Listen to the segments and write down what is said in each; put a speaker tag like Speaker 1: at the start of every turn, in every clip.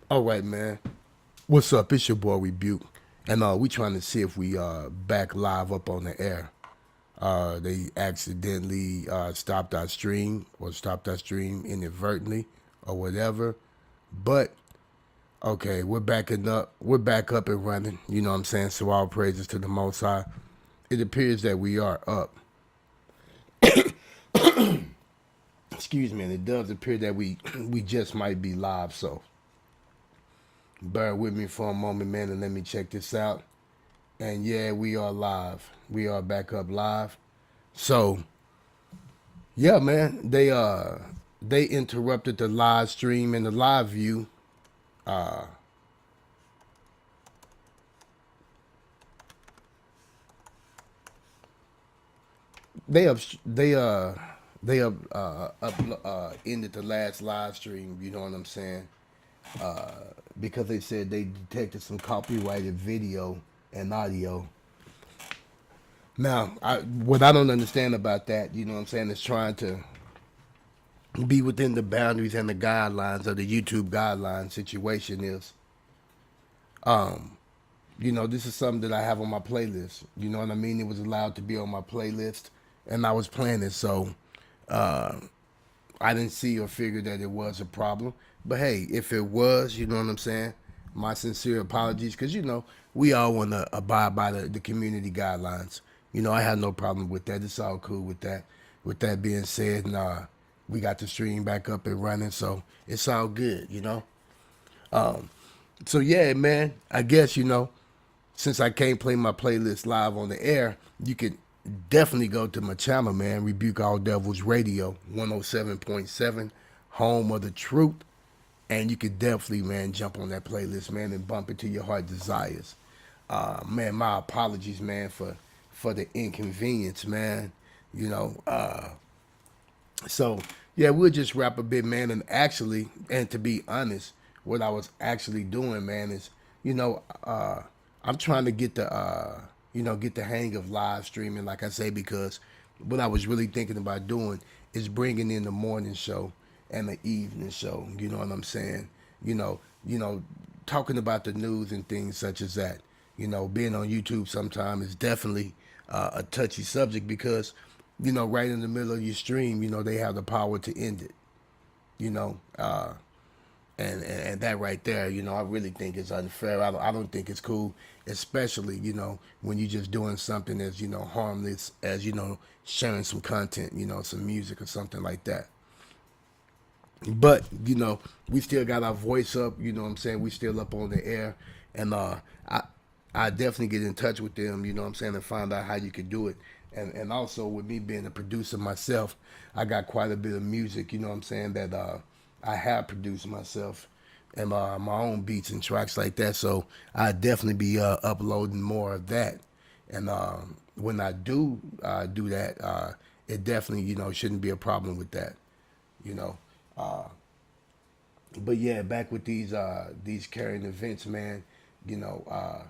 Speaker 1: All right, man. What's up? It's your boy Rebuke, and we trying to see if we back live up on the air. They accidentally stopped our stream or stopped our stream inadvertently or whatever. But okay, we're backing up. We're back up and running. You know what I'm saying? So all praises to the Most High. It appears that we are up. Excuse me, and it does appear that we just might be live. So bear with me for a moment, man, and let me check this out. And yeah, we are live. We are back up live. So yeah, man, they interrupted the live stream and the live view. Uh they have they have ended the last live stream, you know what I'm saying? Because they said they detected some copyrighted video and audio. Now, what I don't understand about that, you know what I'm saying, is trying to be within the boundaries and the guidelines of the YouTube guideline situation is, this is something that I have on my playlist. You know what I mean? It was allowed to be on my playlist, and I was playing it, so I didn't see or figure that it was a problem. But hey, if it was, you know what I'm saying? My sincere apologies, because we all want to abide by the community guidelines. I have no problem with that. It's all cool with that. With that being said, we got the stream back up and running, so it's all good. So yeah, man. I guess since I can't play my playlist live on the air, you can definitely go to my channel, man. Rebuke All Devils Radio, 107.7, home of the truth. And you could definitely, man, jump on that playlist, man, and bump it to your heart desires. Man, my apologies, man, for the inconvenience, man. You know, so yeah, we'll just wrap a bit, man. And to be honest, what I was actually doing, man, is I'm trying to get get the hang of live streaming, like I say, because what I was really thinking about doing is bringing in the morning show and the evening show. You know what I'm saying? You know, talking about the news and things such as that. Being on YouTube sometimes is definitely a touchy subject because right in the middle of your stream, they have the power to end it. You know, and that right there, I really think is unfair. I don't think it's cool, especially when you're just doing something as harmless as sharing some content, some music or something like that. But we still got our voice up. You know what I'm saying? We still up on the air, and I I definitely get in touch with them. You know what I'm saying, and find out how you could do it. And also with me being a producer myself, I got quite a bit of music. You know what I'm saying, that I have produced myself, and my own beats and tracks like that. So I definitely be uploading more of that. And when I do that, it definitely shouldn't be a problem with that. You know. But yeah, back with these current events, man. You know,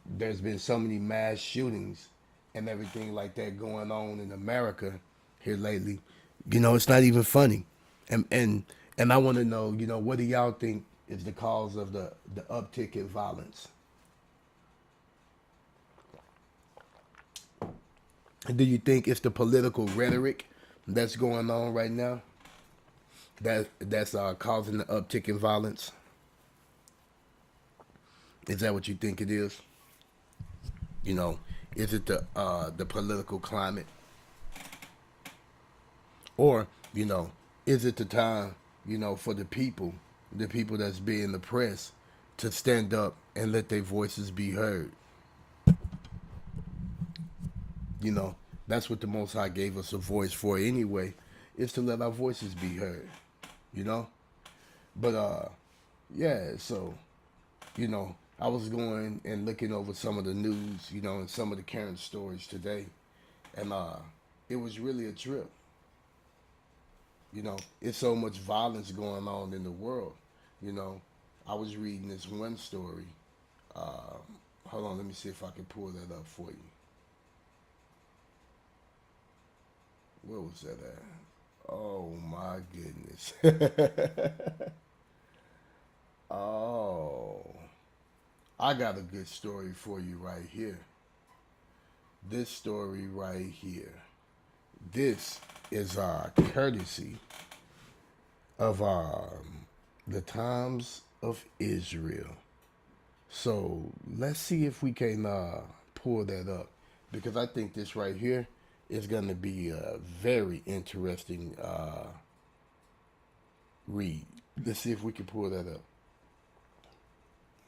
Speaker 1: there's been so many mass shootings and everything like that going on in America here lately. It's not even funny. And I want to know, what do y'all think is the cause of the uptick in violence? Do you think it's the political rhetoric that's going on right now that's causing the uptick in violence? Is that what you think it is? You know, is it the political climate, or is it the time for the people that's being oppressed, to stand up and let their voices be heard? You know, that's what the Most High gave us a voice for anyway, is to let our voices be heard. You know, but yeah. So I was going and looking over some of the news, and some of the current stories today, and it was really a trip. It's so much violence going on in the world. You know, I was reading this one story. Uh, Hold on, let me see if I can pull that up for you. Where was that at? Oh my goodness. I got a good story for you right here. This story right here. This is courtesy of the Times of Israel. So let's see if we can pull that up, because I think this right here is going to be a very interesting read. Let's see if we can pull that up.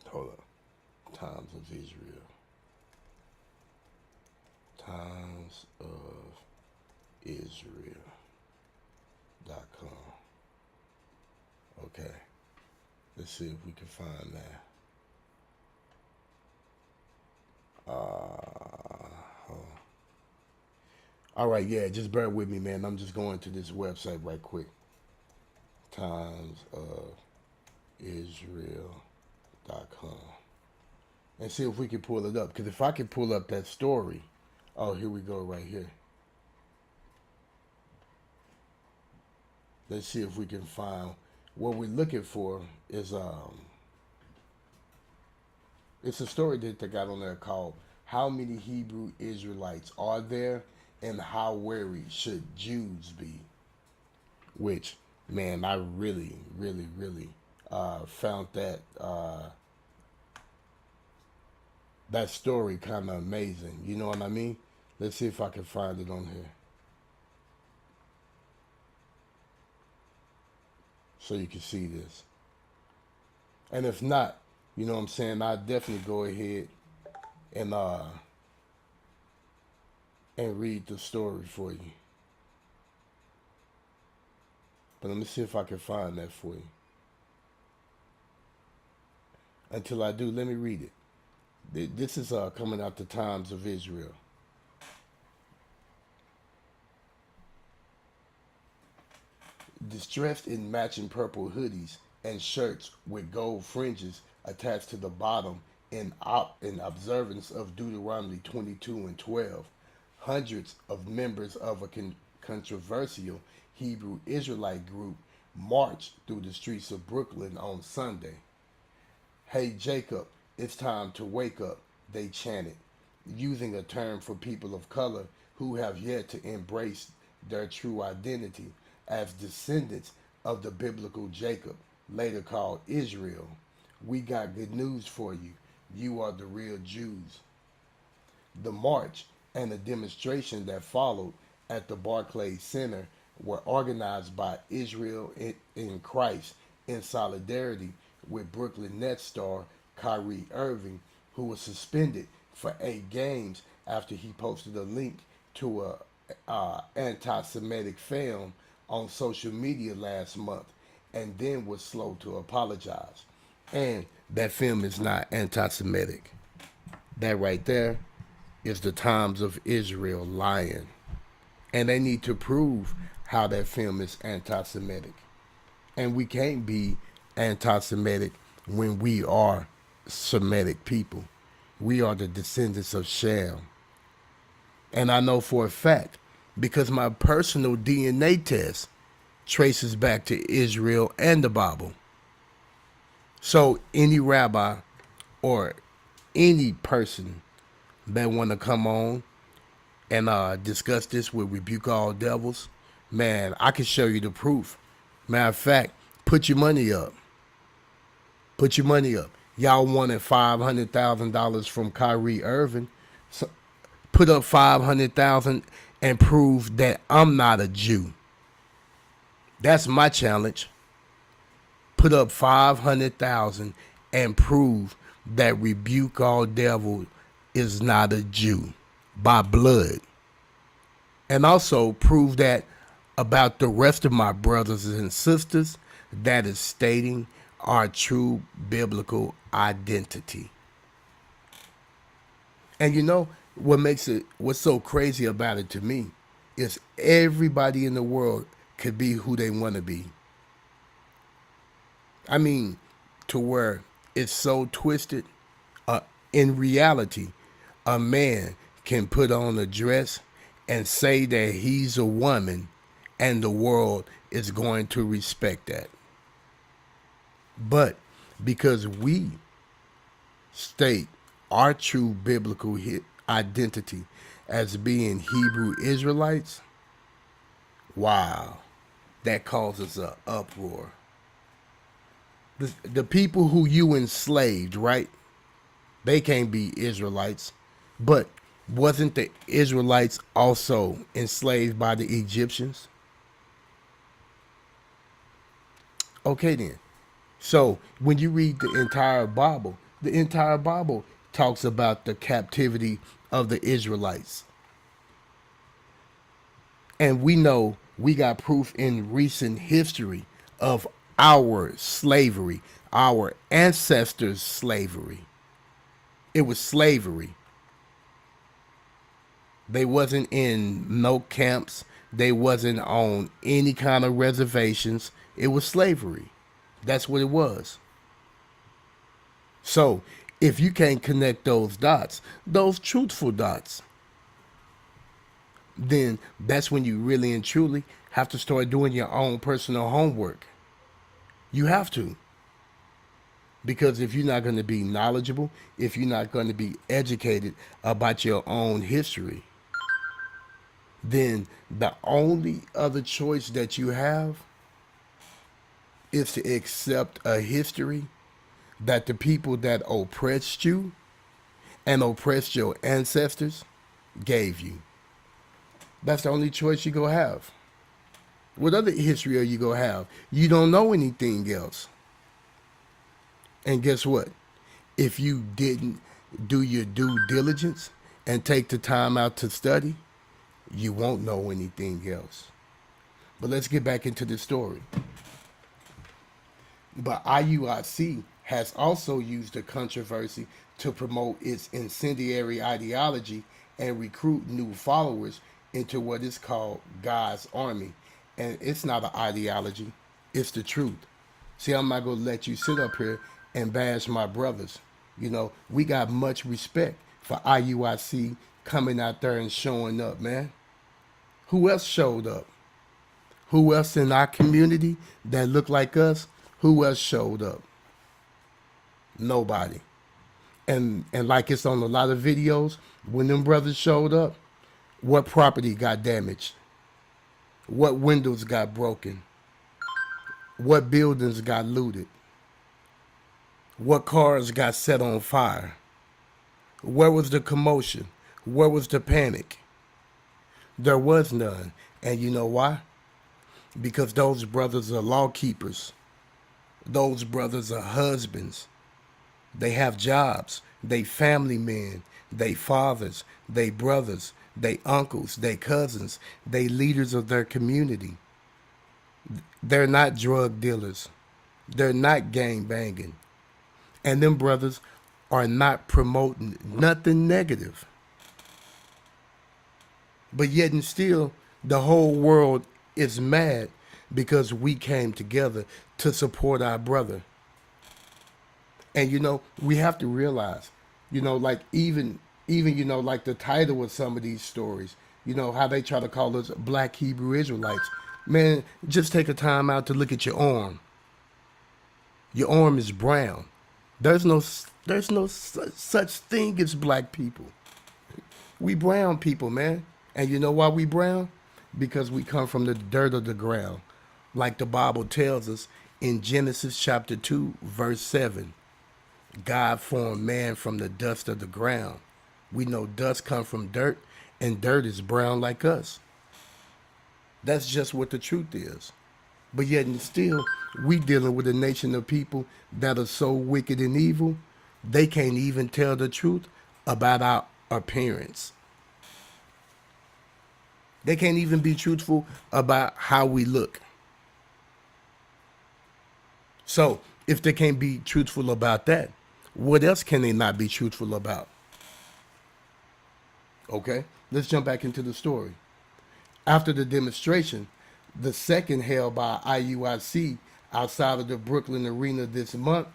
Speaker 1: Hold up. Times of Israel. Times of Israel.com. Okay. Let's see if we can find that. All right, yeah, just bear with me, man. I'm just going to this website right quick. Times of Israel.com. And see if we can pull it up. Because if I can pull up that story, oh, here we go right here. Let's see if we can find what we're looking for is it's a story that they got on there called "How Many Hebrew Israelites Are There and How Wary Should Jews Be?" Which, man, I really, really, really found that story kind of amazing. You know what I mean? Let's see if I can find it on here, so you can see this. And if not, you know what I'm saying, I'll definitely go ahead and read the story for you. But let me see if I can find that for you. Until I do, let me read it. This is coming out the Times of Israel. Distressed in matching purple hoodies and shirts with gold fringes attached to the bottom in observance of Deuteronomy 22:12, hundreds of members of a controversial Hebrew Israelite group marched through the streets of Brooklyn on Sunday. "Hey Jacob, it's time to wake up," they chanted, using a term for people of color who have yet to embrace their true identity as descendants of the biblical Jacob, later called Israel. "We got good news for you. You are the real Jews." The march and the demonstration that followed at the Barclays Center were organized by Israel in Christ in solidarity with Brooklyn Nets star Kyrie Irving, who was suspended for 8 games after he posted a link to a anti-Semitic film on social media last month, and then was slow to apologize. And that film is not anti-Semitic. That right there is the Times of Israel lying. And they need to prove how that film is anti-Semitic. And we can't be anti-Semitic when we are Semitic people. We are the descendants of Shem. And I know for a fact, because my personal DNA test traces back to Israel and the Bible. So any rabbi or any person that want to come on and discuss this with Rebuke All Devils, man, I can show you the proof. Matter of fact, put your money up. Put your money up. Y'all wanted $500,000 from Kyrie Irving. So put up $500,000 and prove that I'm not a Jew. That's my challenge. Put up $500,000 and prove that Rebuke All Devil is not a Jew by blood. And also prove that about the rest of my brothers and sisters that is stating our true biblical identity. And you know what's so crazy about it to me is everybody in the world could be who they want to be. I mean, to where it's so twisted. In reality, a man can put on a dress and say that he's a woman, and the world is going to respect that. But because we state our true biblical identity as being Hebrew Israelites, wow, that causes a uproar. The people who you enslaved, right? They can't be Israelites. But wasn't the Israelites also enslaved by the Egyptians? Okay, then. So when you read the entire Bible talks about the captivity of the Israelites. And we know we got proof in recent history of our slavery, our ancestors' slavery. It was slavery. They wasn't in no camps. They wasn't on any kind of reservations. It was slavery. That's what it was. So if you can't connect those dots, those truthful dots, then that's when you really and truly have to start doing your own personal homework. You have to. Because if you're not going to be knowledgeable, if you're not going to be educated about your own history, then the only other choice that you have is to accept a history that the people that oppressed you and oppressed your ancestors gave you. That's the only choice you're going to have. What other history are you going to have? You don't know anything else. And guess what? If you didn't do your due diligence and take the time out to study, you won't know anything else. But let's get back into the story. But IUIC has also used the controversy to promote its incendiary ideology and recruit new followers into what is called God's army. And it's not an ideology, it's the truth. See, I'm not going to let you sit up here and bash my brothers. You know, we got much respect for IUIC coming out there and showing up, man. Who else showed up? Who else in our community that looked like us? Who else showed up? Nobody. And like it's on a lot of videos, when them brothers showed up, what property got damaged? What windows got broken? What buildings got looted? What cars got set on fire? Where was the commotion? Where was the panic? There was none. And you know why? Because those brothers are law keepers. Those brothers are husbands. They have jobs. They family men. They fathers. They brothers. They uncles. They cousins. They leaders of their community. They're not drug dealers. They're not gang banging. And them brothers are not promoting nothing negative. But yet and still, the whole world is mad because we came together to support our brother. And you know, we have to realize, you know, like even you know, like the title of some of these stories, you know, how they try to call us black Hebrew Israelites. Man, just take a time out to look at your arm. Your arm is brown. There's no such thing as black people. We brown people, man. And you know why we brown? Because we come from the dirt of the ground. Like the Bible tells us in Genesis chapter 2, verse 7. God formed man from the dust of the ground. We know dust comes from dirt, and dirt is brown like us. That's just what the truth is. But yet and still, we dealing with a nation of people that are so wicked and evil, they can't even tell the truth about our appearance. They can't even be truthful about how we look. So, if they can't be truthful about that, what else can they not be truthful about? Okay, let's jump back into the story. After the demonstration, the second held by IUIC outside of the Brooklyn arena this month,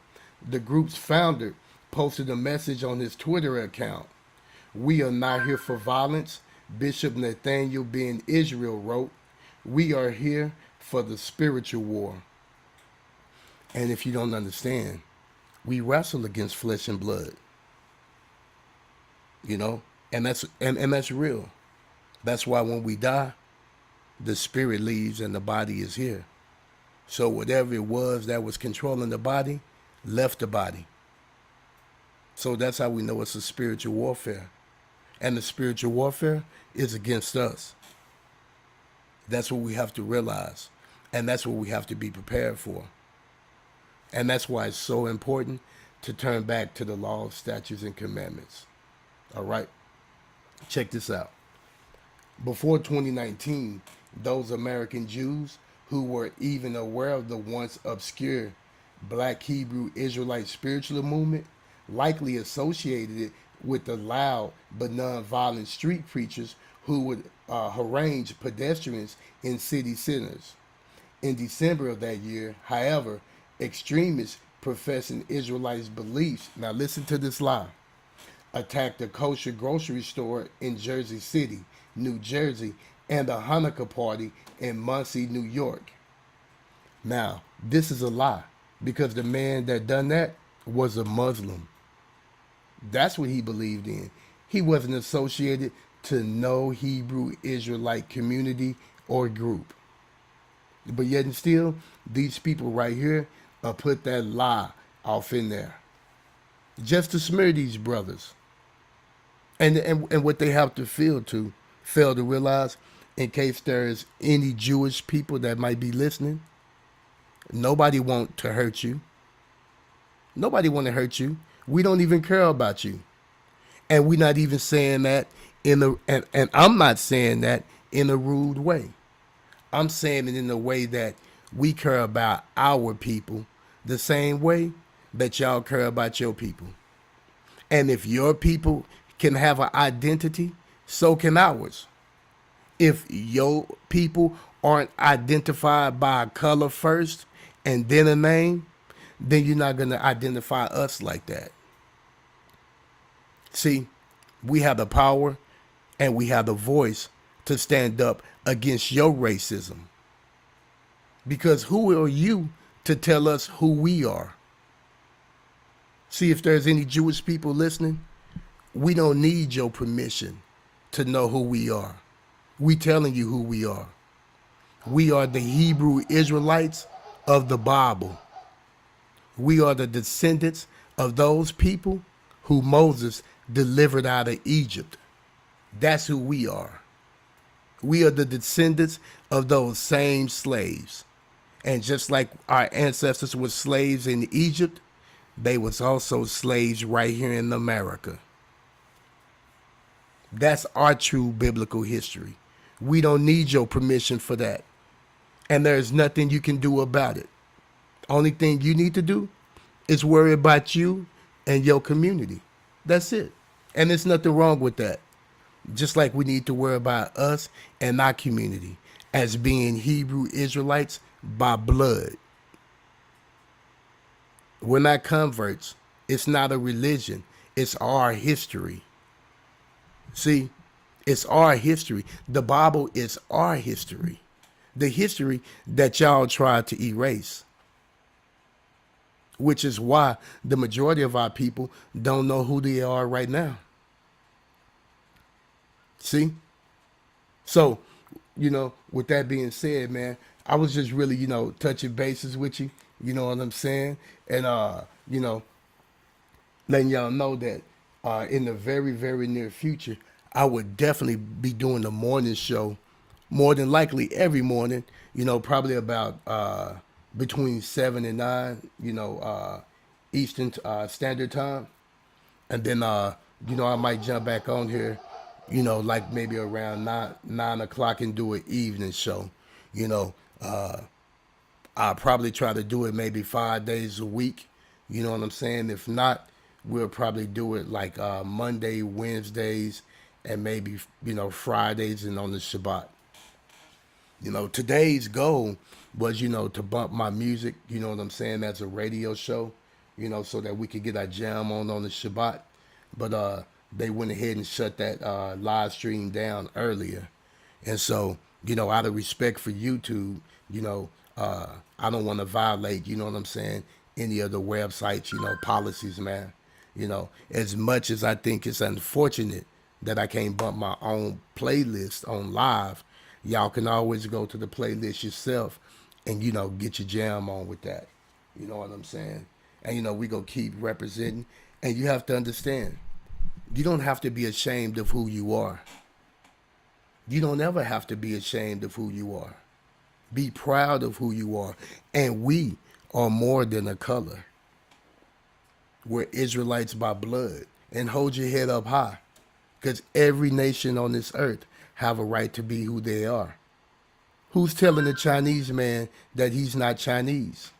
Speaker 1: the group's founder posted a message on his Twitter account. "We are not here for violence," Bishop Nathaniel Ben Israel wrote. "We are here for the spiritual war." And if you don't understand, we wrestle against flesh and blood. you know, and that's real. That's why when we die, the spirit leaves and the body is here. So whatever it was that was controlling the body left the body. So that's how we know it's a spiritual warfare. And the spiritual warfare is against us. That's what we have to realize. And that's what we have to be prepared for. And that's why it's so important to turn back to the law, statutes, and commandments. All right? Check this out. Before 2019, those American Jews who were even aware of the once obscure Black Hebrew Israelite spiritual movement likely associated it with the loud but non-violent street preachers who would harangue pedestrians in city centers. In December of that year, however, extremists professing Israelites' beliefs, now listen to this lie, attacked a kosher grocery store in Jersey City, New Jersey, and a Hanukkah party in Muncie, New York. Now, this is a lie because the man that done that was a Muslim. That's what he believed in. He wasn't associated to no Hebrew Israelite community or group. But yet and still, these people right here put that lie off in there just to smear these brothers. And what they have to fail to realize, in case there's any Jewish people that might be listening, nobody want to hurt you. Nobody want to hurt you. We don't even care about you. And we're not even saying that and I'm not saying that in a rude way. I'm saying it in a way that we care about our people the same way that y'all care about your people. And if your people can have an identity, so can ours. If your people aren't identified by a color first and then a name, then you're not going to identify us like that. See, we have the power and we have the voice to stand up against your racism. Because who are you to tell us who we are? See, if there's any Jewish people listening, we don't need your permission to know who we are. We telling you who we are. We are the Hebrew Israelites of the Bible. We are the descendants of those people who Moses delivered out of Egypt. That's who we are. We are the descendants of those same slaves. And just like our ancestors were slaves in Egypt, they was also slaves right here in America. That's our true biblical history. We don't need your permission for that. And there's nothing you can do about it. Only thing you need to do is worry about you and your community. That's it. And there's nothing wrong with that. Just like we need to worry about us and our community as being Hebrew Israelites by blood. We're not converts. It's not a religion. It's our history. See, it's our history. The Bible is our history. The history that y'all tried to erase. Which is why the majority of our people don't know who they are right now. See? So, with that being said, man, I was just really, touching bases with you. You know what I'm saying? And, letting y'all know that in the very, very near future, I would definitely be doing the morning show, more than likely every morning, probably about between 7 and 9, Eastern Standard Time. And then, I might jump back on here, like maybe around 9 o'clock and do an evening show. I'll probably try to do it maybe 5 days a week. You know what I'm saying? If not, we'll probably do it like Monday, Wednesdays, and maybe, Fridays and on the Shabbat. Today's goal was, to bump my music, you know what I'm saying, as a radio show, so that we could get our jam on the Shabbat. But they went ahead and shut that live stream down earlier. And so, out of respect for YouTube, I don't want to violate, you know what I'm saying, any of the websites, policies, man. As much as I think it's unfortunate that I can't bump my own playlist on live, y'all can always go to the playlist yourself and, get your jam on with that. You know what I'm saying? And, we going to keep representing. And you have to understand, you don't have to be ashamed of who you are. You don't ever have to be ashamed of who you are. Be proud of who you are. And we are more than a color. We're Israelites by blood. And hold your head up high. Because every nation on this earth have a right to be who they are. Who's telling the Chinese man that he's not Chinese?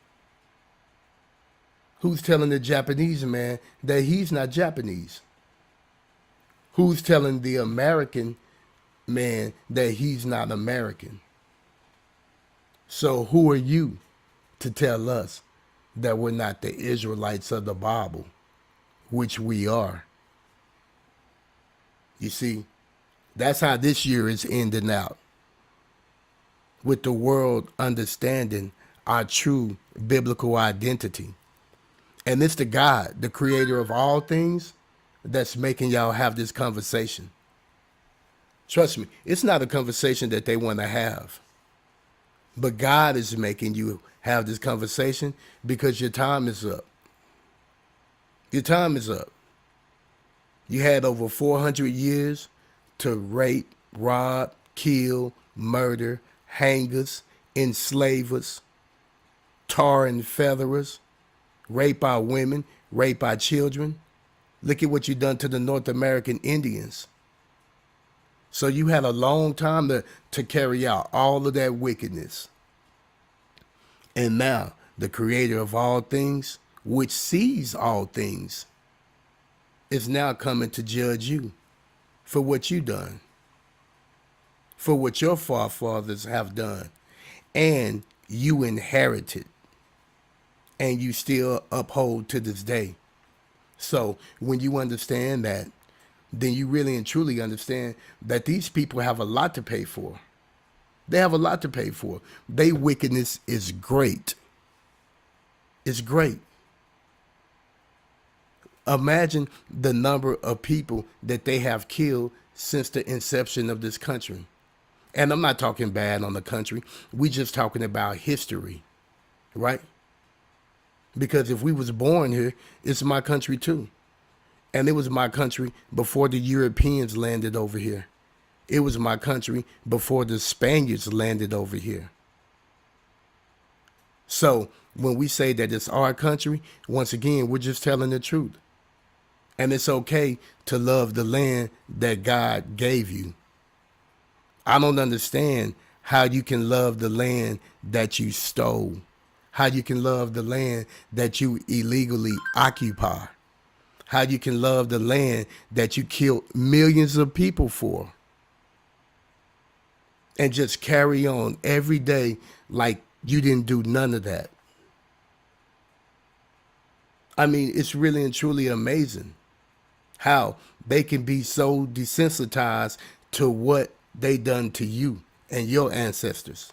Speaker 1: Who's telling the Japanese man that he's not Japanese? Who's telling the American man that he's not American? So who are you to tell us that we're not the Israelites of the Bible, which we are? You see, that's how this year is ending out, with the world understanding our true biblical identity. And it's the God, the creator of all things, that's making y'all have this conversation. Trust me, it's not a conversation that they want to have. But God is making you have this conversation because your time is up. Your time is up. You had over 400 years to rape, rob, kill, murder, hang us, enslave us, tar and feather us, rape our women, rape our children. Look at what you've done to the North American Indians. So you had a long time to carry out all of that wickedness. And now the creator of all things, which sees all things, is now coming to judge you for what you done, for what your forefathers have done, and you inherited, and you still uphold to this day. So when you understand that, then you really and truly understand that these people have a lot to pay for. They have a lot to pay for. Their wickedness is great. It's great. Imagine the number of people that they have killed since the inception of this country. And I'm not talking bad on the country. We just talking about history, right? Because if we was born here, it's my country too. And it was my country before the Europeans landed over here. It was my country before the Spaniards landed over here. So when we say that it's our country, once again, we're just telling the truth. And it's okay to love the land that God gave you. I don't understand how you can love the land that you stole, how you can love the land that you illegally occupy, how you can love the land that you killed millions of people for, and just carry on every day like you didn't do none of that. I mean, it's really and truly amazing how they can be so desensitized to what they done to you and your ancestors.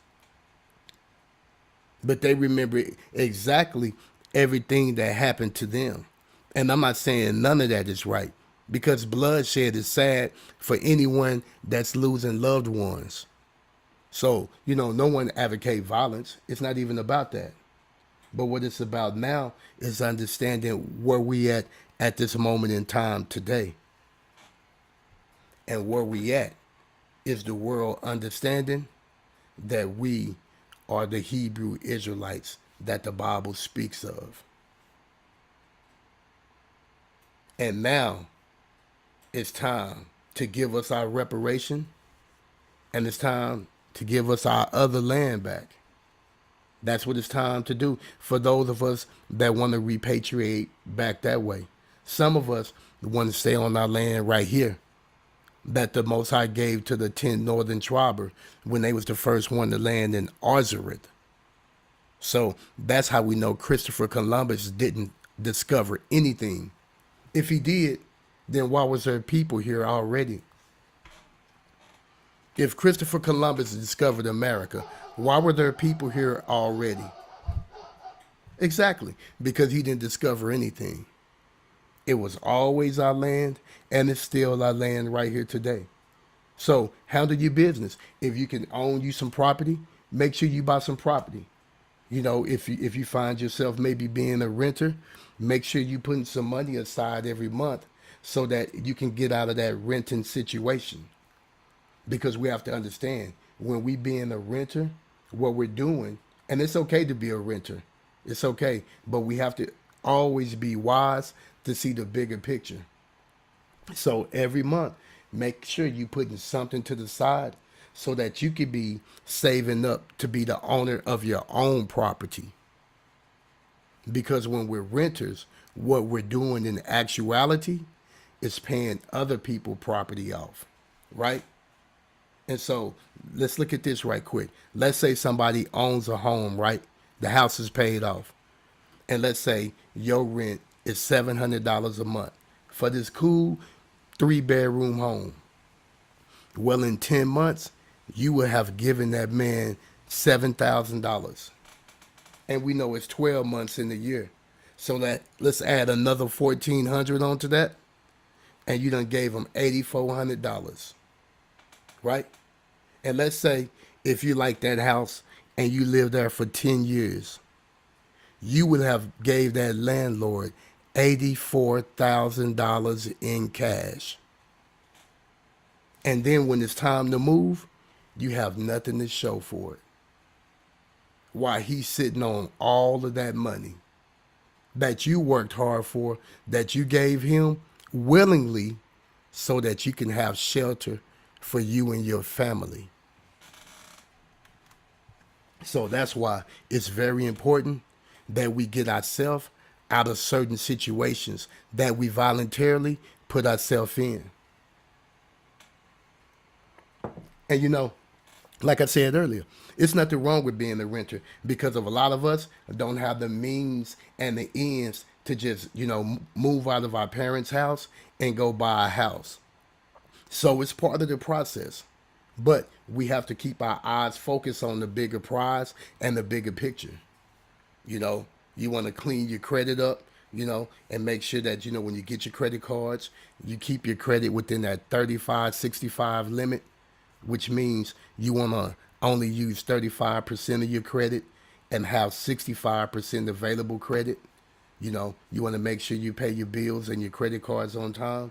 Speaker 1: But they remember exactly everything that happened to them. And I'm not saying none of that is right, because bloodshed is sad for anyone that's losing loved ones. So, no one advocate violence. It's not even about that. But what it's about now is understanding where we at this moment in time today. And where we at is the world understanding that we are the Hebrew Israelites that the Bible speaks of. And now it's time to give us our reparation, and it's time to give us our other land back. That's what it's time to do for those of us that want to repatriate back that way. Some of us want to stay on our land right here that the Most High gave to the 10 northern tribes when they was the first one to land in Arzareth. So that's how we know Christopher Columbus didn't discover anything. If he did, then why was there people here already? If Christopher Columbus discovered America, why were there people here already? Exactly, because he didn't discover anything. It was always our land, and it's still our land right here today. So handle your business. If you can own you some property, make sure you buy some property. You know, if you find yourself maybe being a renter, make sure you putting some money aside every month so that you can get out of that renting situation. Because we have to understand when we being a renter, what we're doing, and it's okay to be a renter. It's okay, but we have to always be wise to see the bigger picture. So every month, make sure you putting something to the side so that you could be saving up to be the owner of your own property. Because when we're renters, what we're doing in actuality is paying other people property off, right? And so let's look at this right quick. Let's say somebody owns a home, right? The house is paid off. And let's say your rent is $700 a month for this cool 3-bedroom home. Well, in 10 months, you will have given that man $7,000. And we know it's 12 months in the year. So that let's add another $1,400 onto that. And you done gave him $8,400, right? And let's say if you like that house and you live there for 10 years, you would have gave that landlord $84,000 in cash. And then when it's time to move, you have nothing to show for it. While he's sitting on all of that money that you worked hard for, that you gave him willingly so that you can have shelter for you and your family. So that's why it's very important that we get ourselves out of certain situations that we voluntarily put ourselves in. And you know, like I said earlier, it's nothing wrong with being a renter because of a lot of us don't have the means and the ends to just, move out of our parents' house and go buy a house. So it's part of the process. But we have to keep our eyes focused on the bigger prize and the bigger picture. You want to clean your credit up, and make sure that, when you get your credit cards, you keep your credit within that 35, 65 limit, which means you want to only use 35% of your credit and have 65% available credit. You want to make sure you pay your bills and your credit cards on time.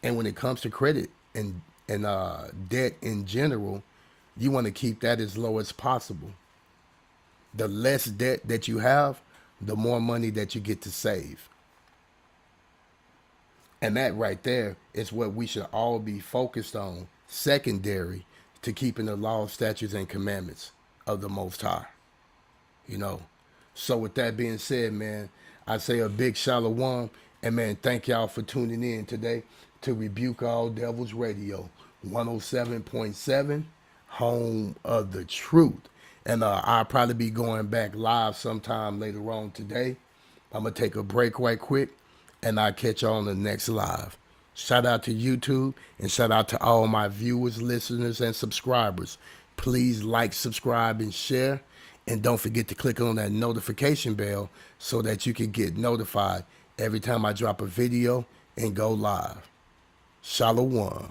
Speaker 1: And when it comes to credit and debt in general, you want to keep that as low as possible. The less debt that you have, the more money that you get to save. And that right there is what we should all be focused on, secondary to keeping the law, statutes, and commandments of the Most High. So with that being said, man, I say a big shalom, and man, thank y'all for tuning in today to Rebuke All Devils Radio, 107.7, home of the truth. And I'll probably be going back live sometime later on today. I'm going to take a break right quick, and I'll catch y'all on the next live. Shout out to YouTube, and shout out to all my viewers, listeners, and subscribers. Please like, subscribe, and share. And don't forget to click on that notification bell so that you can get notified every time I drop a video and go live. Shalom.